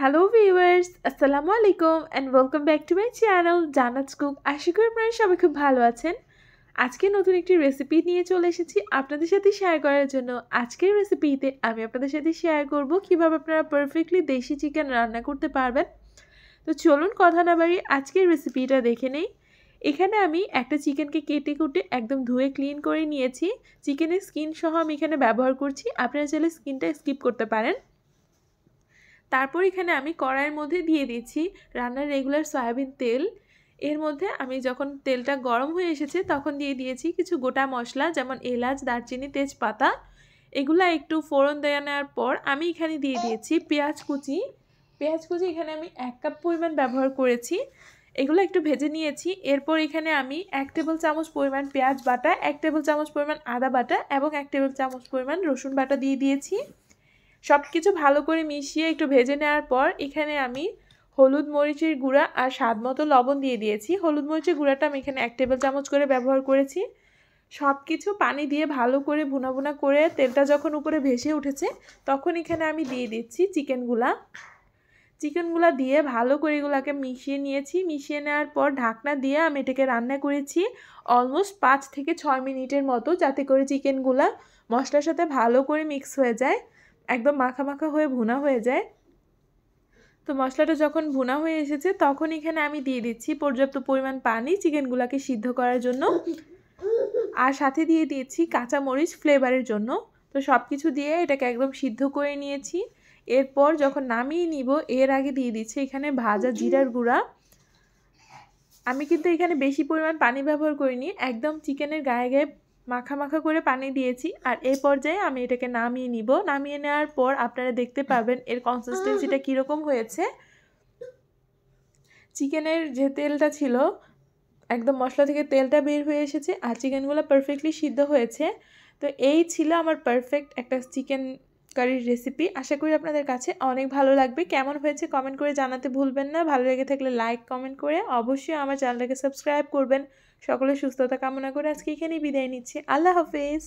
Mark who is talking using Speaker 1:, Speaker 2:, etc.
Speaker 1: Hello viewers, আসসালামু আলাইকুম and welcome back to my channel Jannat's cook. আশা করি আপনারা সবাই খুব ভালো আছেন। আজকে নতুন একটি রেসিপি নিয়ে চলে এসেছি আপনাদের সাথে শেয়ার করার জন্য। আজকের রেসিপিতে আমি আপনাদের সাথে শেয়ার করব কিভাবে আপনারা পারফেক্টলি দেশি চিকেন রান্না করতে পারবেন। তো চলুন কথা না বাড়িয়ে আজকের রেসিপিটা দেখে নেই। এখানে আমি একটা চিকেনকে কেটে কুটে একদম ধুয়ে ক্লিন করে নিয়েছি। চিকেনের স্কিন সহ আমি এখানে ব্যবহার করছি, আপনারা চাইলে স্কিনটা স্কিপ করতে পারেন। তারপর এখানে আমি কড়াইয়ের মধ্যে দিয়ে দিচ্ছি রান্নার রেগুলার সয়াবিন তেল। এর মধ্যে আমি যখন তেলটা গরম হয়ে এসেছে তখন দিয়ে দিয়েছি কিছু গোটা মশলা, যেমন এলাচ, দারচিনি, তেজপাতা। এগুলো একটু ফোড়ন দেওয়ার পর আমি এখানে দিয়ে দিয়েছি পেঁয়াজ কুচি। এখানে আমি 1 কাপ পরিমাণ ব্যবহার করেছি। এগুলো একটু ভেজে নিয়েছি। এরপর এখানে আমি 1 টেবিল চামচ পরিমাণ পেঁয়াজ বাটা, 1 টেবিল চামচ পরিমাণ আদা বাটা এবং 1 টেবিল চামচ পরিমাণ রসুন বাটা দিয়ে দিয়েছি। সব কিছু ভালো করে মিশিয়ে একটু ভেজে নেওয়ার পর এখানে আমি হলুদ মরিচের গুঁড়া আর স্বাদ মতো লবণ দিয়ে দিয়েছি। হলুদ মরিচের গুঁড়াটা আমি এখানে 1 টেবিল চামচ করে ব্যবহার করেছি। সব কিছু পানি দিয়ে ভালো করে ভুনা করে তেলটা যখন উপরে ভেসে উঠেছে তখন এখানে আমি দিয়ে দিচ্ছি চিকেনগুলা দিয়ে ভালো করে এগুলোকে মিশিয়ে নিয়েছি। মিশিয়ে নেওয়ার পর ঢাকনা দিয়ে আমি এটাকে রান্না করেছি অলমোস্ট 5 থেকে 6 মিনিটের মতো, যাতে করে চিকেনগুলা মশলার সাথে ভালো করে মিক্স হয়ে যায়, একদম মাখা মাখা হয়ে ভুনা হয়ে যায়। তো মশলাটা যখন ভুনা হয়ে এসেছে তখন এখানে আমি দিয়ে দিচ্ছি পর্যাপ্ত পরিমাণ পানি চিকেনগুলোকে সিদ্ধ করার জন্য, আর সাথে দিয়ে দিয়েছি কাঁচামরিচ ফ্লেভারের জন্য। তো সব কিছু দিয়ে এটাকে একদম সিদ্ধ করে নিয়েছি। এরপর যখন নামিয়ে নিব এর আগে দিয়ে দিচ্ছি এখানে ভাজা জিরার গুঁড়া। আমি কিন্তু এখানে বেশি পরিমাণ পানি ব্যবহার করিনি, একদম চিকেনের গায়ে গায়ে মাখা মাখা করে পানি দিয়েছি। আর এই পর্যায়ে আমি এটাকে নামিয়ে নিব। নামিয়ে নেওয়ার পর আপনারা দেখতে পাবেন এর কনসিস্টেন্সিটা কীরকম হয়েছে। চিকেনের যে তেলটা ছিল একদম মশলা থেকে তেলটা বের হয়ে এসেছে আর চিকেনগুলো পারফেক্টলি সিদ্ধ হয়েছে। তো এই ছিল আমার পারফেক্ট একটা চিকেন কারির রেসিপি। আশা করি আপনাদের কাছে অনেক ভালো লাগবে। কেমন হয়েছে কমেন্ট করে জানাতে ভুলবেন না। ভালো লেগে থাকলে লাইক কমেন্ট করে অবশ্যই আমার চ্যানেলটাকে সাবস্ক্রাইব করবেন। সকলের সুস্থতা কামনা করে আজকে এখানেই বিদায় নিচ্ছি। আল্লাহ হাফেজ।